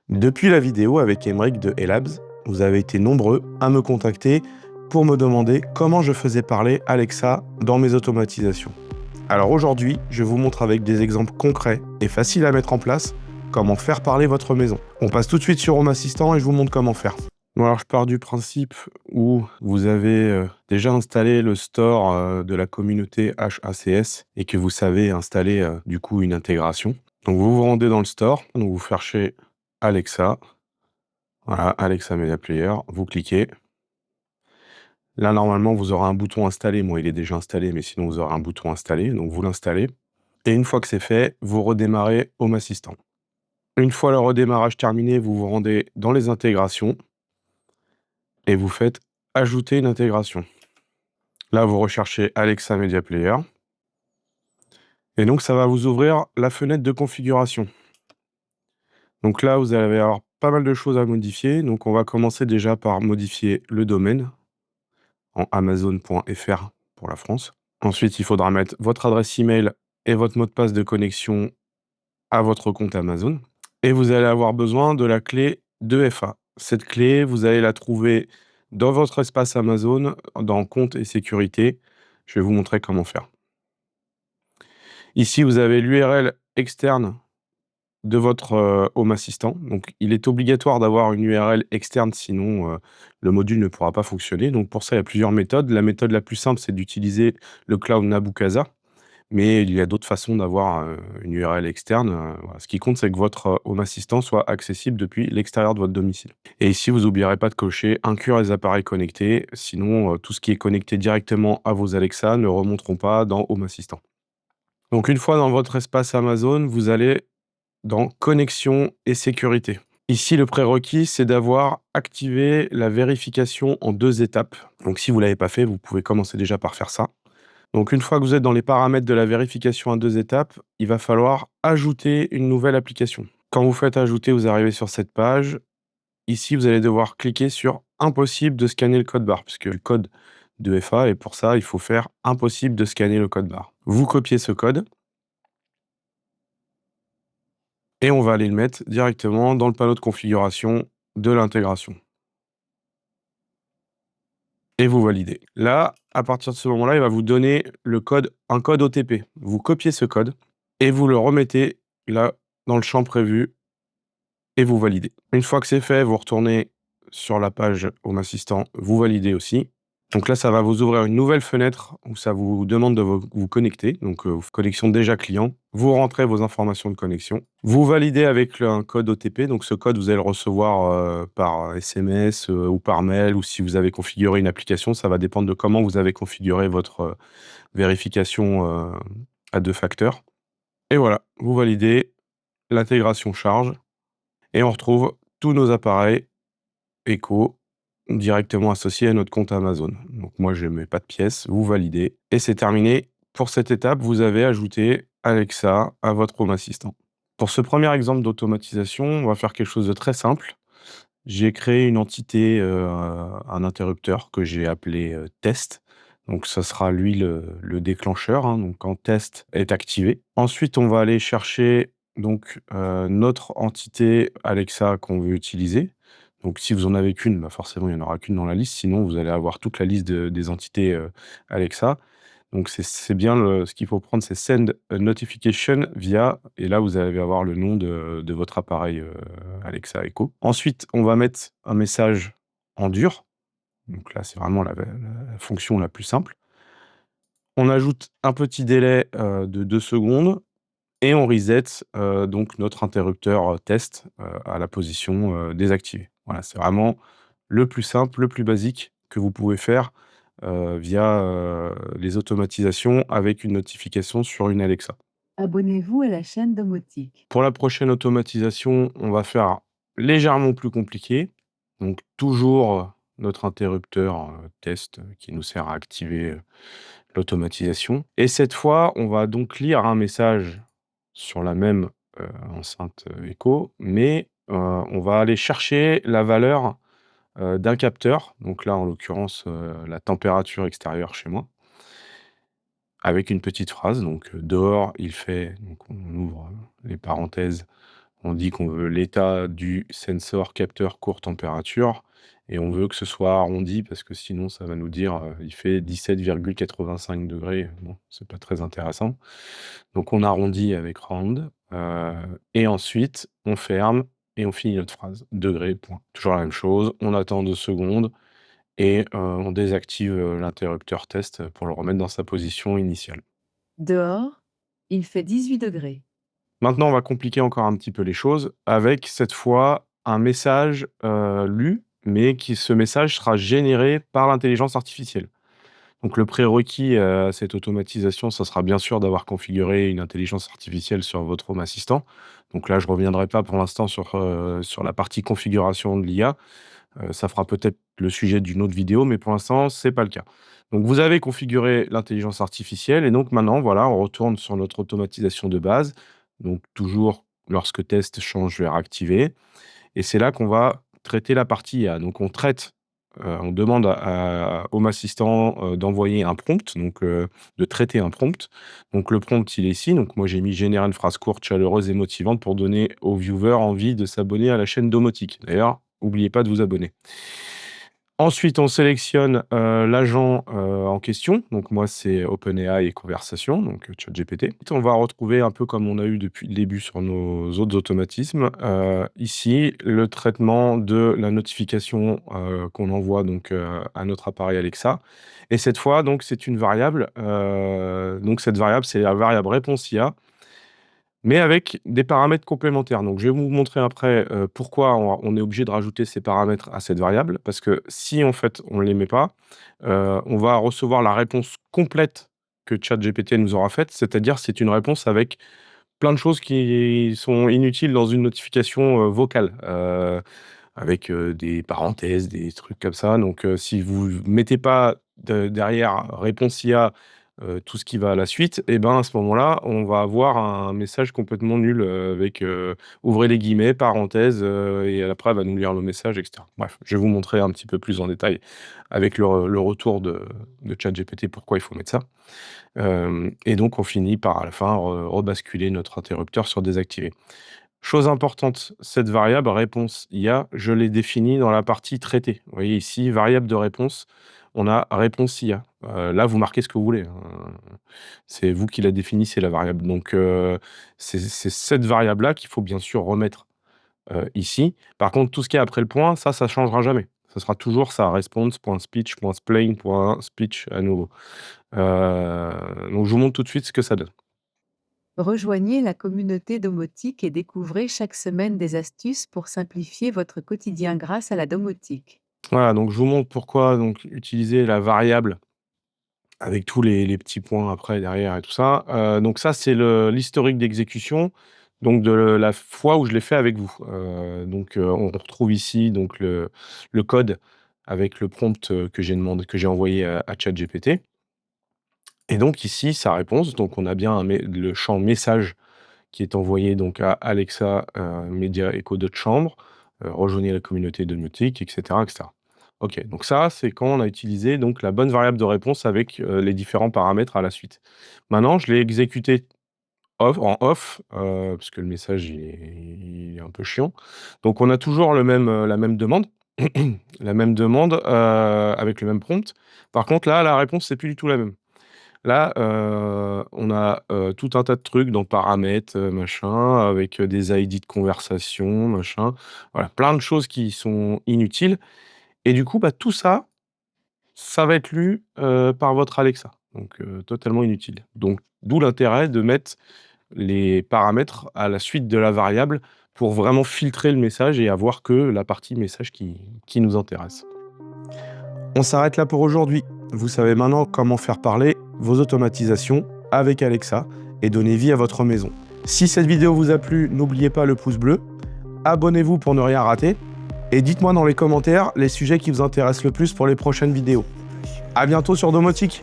Depuis la vidéo avec Emric de Elabs, vous avez été nombreux à me contacter pour me demander comment je faisais parler Alexa dans mes automatisations. Alors aujourd'hui, je vous montre avec des exemples concrets et faciles à mettre en place comment faire parler votre maison. On passe tout de suite sur Home Assistant et je vous montre comment faire. Bon, alors je pars du principe où vous avez déjà installé le store de la communauté HACS et que vous savez installer du coup une intégration. Donc vous vous rendez dans le store, donc vous cherchez Alexa, voilà, Alexa Media Player, vous cliquez. Là, normalement, vous aurez un bouton installé. Moi, il est déjà installé, mais sinon, vous aurez un bouton installé. Donc, vous l'installez. Et une fois que c'est fait, vous redémarrez Home Assistant. Une fois le redémarrage terminé, vous vous rendez dans les intégrations et vous faites ajouter une intégration. Là, vous recherchez Alexa Media Player. Et donc, ça va vous ouvrir la fenêtre de configuration. Donc là, vous allez avoir pas mal de choses à modifier. Donc, on va commencer déjà par modifier le domaine en amazon.fr pour la France. Ensuite, il faudra mettre votre adresse email et votre mot de passe de connexion à votre compte Amazon. Et vous allez avoir besoin de la clé 2FA. Cette clé, vous allez la trouver dans votre espace Amazon, dans compte et sécurité. Je vais vous montrer comment faire. Ici, vous avez l'URL externe de votre Home Assistant. Donc, il est obligatoire d'avoir une URL externe, sinon le module ne pourra pas fonctionner. Donc, pour ça, il y a plusieurs méthodes. La méthode la plus simple, c'est d'utiliser le cloud Nabucasa. Mais il y a d'autres façons d'avoir une URL externe. Voilà. Ce qui compte, c'est que votre Home Assistant soit accessible depuis l'extérieur de votre domicile. Et ici, vous n'oublierez pas de cocher inclure les appareils connectés. Sinon, tout ce qui est connecté directement à vos Alexa ne remonteront pas dans Home Assistant. Donc, une fois dans votre espace Amazon, vous allez dans connexion et sécurité. Ici, le prérequis, c'est d'avoir activé la vérification en 2 étapes. Donc, si vous ne l'avez pas fait, vous pouvez commencer déjà par faire ça. Donc, une fois que vous êtes dans les paramètres de la vérification en 2 étapes, il va falloir ajouter une nouvelle application. Quand vous faites ajouter, vous arrivez sur cette page. Ici, vous allez devoir cliquer sur impossible de scanner le code barre, puisque le code de FA, et pour ça, il faut faire impossible de scanner le code barre. Vous copiez ce code et on va aller le mettre directement dans le panneau de configuration de l'intégration. Et vous validez. Là, à partir de ce moment-là, il va vous donner le code, un code OTP. Vous copiez ce code et vous le remettez là dans le champ prévu et vous validez. Une fois que c'est fait, vous retournez sur la page Home Assistant, vous validez aussi. Donc là, ça va vous ouvrir une nouvelle fenêtre où ça vous demande de vous connecter. Donc, connexion déjà client. Vous rentrez vos informations de connexion. Vous validez avec un code OTP. Donc, ce code, vous allez le recevoir par SMS ou par mail, ou si vous avez configuré une application. Ça va dépendre de comment vous avez configuré votre vérification à 2 facteurs. Et voilà, vous validez, l'intégration charge et on retrouve tous nos appareils Echo directement associé à notre compte Amazon. Donc moi, je ne mets pas de pièces, vous validez et c'est terminé. Pour cette étape, vous avez ajouté Alexa à votre Home Assistant. Pour ce premier exemple d'automatisation, on va faire quelque chose de très simple. J'ai créé une entité, un interrupteur que j'ai appelé test. Donc ça sera lui le déclencheur, hein, donc quand test est activé. Ensuite, on va aller chercher donc notre entité Alexa qu'on veut utiliser. Donc si vous en avez qu'une, bah forcément il n'y en aura qu'une dans la liste, sinon vous allez avoir toute la liste des entités Alexa. Donc c'est bien ce qu'il faut prendre, c'est send a notification via, et là vous allez avoir le nom de votre appareil Alexa Echo. Ensuite, on va mettre un message en dur. Donc là, c'est vraiment la fonction la plus simple. On ajoute un petit délai de 2 secondes et on reset donc notre interrupteur test à la position désactivée. Voilà, c'est vraiment le plus simple, le plus basique que vous pouvez faire via les automatisations avec une notification sur une Alexa. Abonnez-vous à la chaîne Domotique. Pour la prochaine automatisation, on va faire légèrement plus compliqué. Donc toujours notre interrupteur test qui nous sert à activer l'automatisation. Et cette fois, on va donc lire un message sur la même enceinte Echo, mais on va aller chercher la valeur d'un capteur. Donc là, en l'occurrence, la température extérieure chez moi, avec une petite phrase. Donc dehors, il fait, donc on ouvre les parenthèses, On dit qu'on veut l'état du sensor capteur court température et on veut que ce soit arrondi parce que sinon ça va nous dire il fait 17,85 degrés. Bon, c'est pas très intéressant. Donc on arrondit avec round et ensuite on ferme et on finit notre phrase. Degré, point. Toujours la même chose. On attend 2 secondes et on désactive l'interrupteur test pour le remettre dans sa position initiale. Dehors, il fait 18 degrés. Maintenant, on va compliquer encore un petit peu les choses avec cette fois un message lu, mais ce message sera généré par l'intelligence artificielle. Donc le prérequis à cette automatisation, ça sera bien sûr d'avoir configuré une intelligence artificielle sur votre Home Assistant. Donc là, je ne reviendrai pas pour l'instant sur la partie configuration de l'IA. Ça fera peut-être le sujet d'une autre vidéo, mais pour l'instant, c'est pas le cas. Donc vous avez configuré l'intelligence artificielle et donc maintenant, voilà, on retourne sur notre automatisation de base. Donc toujours, lorsque test change vers activer et c'est là qu'on va traiter la partie IA. Donc on traite, on demande à Home Assistant, d'envoyer un prompt, donc de traiter un prompt. Donc le prompt, il est ici. Donc moi, j'ai mis: «Générer une phrase courte, chaleureuse et motivante pour donner aux viewers envie de s'abonner à la chaîne Domotique». D'ailleurs, n'oubliez pas de vous abonner. Ensuite, on sélectionne, l'agent, en question. Donc moi, c'est OpenAI et Conversation, donc ChatGPT. On va retrouver un peu comme on a eu depuis le début sur nos autres automatismes, ici, le traitement de la notification, qu'on envoie donc, à notre appareil Alexa et cette fois, donc c'est une variable, donc cette variable, c'est la variable réponse IA mais avec des paramètres complémentaires. Donc je vais vous montrer après, pourquoi on est obligé de rajouter ces paramètres à cette variable. Parce que si en fait on ne les met pas, on va recevoir la réponse complète que ChatGPT nous aura faite. C'est-à-dire c'est une réponse avec plein de choses qui sont inutiles dans une notification, vocale, avec, des parenthèses, des trucs comme ça. Donc si vous mettez pas derrière réponse IA tout ce qui va à la suite et ben, à ce moment-là, on va avoir un message complètement nul, avec, ouvrez les guillemets, parenthèse, et après elle va nous lire le message et cetera. Bref, je vais vous montrer un petit peu plus en détail avec le retour de ChatGPT pourquoi il faut mettre ça. Et donc on finit par à la fin rebasculer notre interrupteur sur désactiver. Chose importante, cette variable réponse IA, je l'ai définie dans la partie traitée. Vous voyez ici, variable de réponse, on a réponse IA. Là, vous marquez ce que vous voulez, hein. C'est vous qui la définissez, la variable. Donc, c'est cette variable-là qu'il faut bien sûr remettre ici. Par contre, tout ce qui est après le point, ça ne changera jamais. Ce sera toujours ça, response.speech.plain.speech à nouveau. Donc, je vous montre tout de suite ce que ça donne. Rejoignez la communauté domotique et découvrez chaque semaine des astuces pour simplifier votre quotidien grâce à la domotique. Voilà, donc je vous montre pourquoi donc utiliser la variable avec tous les petits points après derrière et tout ça. Donc ça, c'est l'historique d'exécution, donc de la fois où je l'ai fait avec vous. Donc on retrouve ici donc le code avec le prompt, que j'ai envoyé à ChatGPT et donc ici sa réponse. Donc on a bien le champ message qui est envoyé donc à Alexa, Média Echo de chambre, rejoignez la communauté domotique et cetera et cetera. OK, donc ça, c'est quand on a utilisé donc la bonne variable de réponse avec, les différents paramètres à la suite. Maintenant, je l'ai exécuté en off, parce que le message il est un peu chiant. Donc on a toujours la même demande la même demande, avec le même prompt. Par contre là, la réponse, c'est plus du tout la même. Là, on a, tout un tas de trucs dans paramètres, machin, avec, des ID de conversation, machin. Voilà, plein de choses qui sont inutiles et du coup, bah, tout ça, ça va être lu, par votre Alexa. Donc, totalement inutile. Donc, d'où l'intérêt de mettre les paramètres à la suite de la variable pour vraiment filtrer le message et avoir que la partie message qui nous intéresse. On s'arrête là pour aujourd'hui. Vous savez maintenant comment faire parler vos automatisations avec Alexa et donner vie à votre maison. Si cette vidéo vous a plu, n'oubliez pas le pouce bleu, abonnez-vous pour ne rien rater et dites-moi dans les commentaires les sujets qui vous intéressent le plus pour les prochaines vidéos. À bientôt sur Domotique.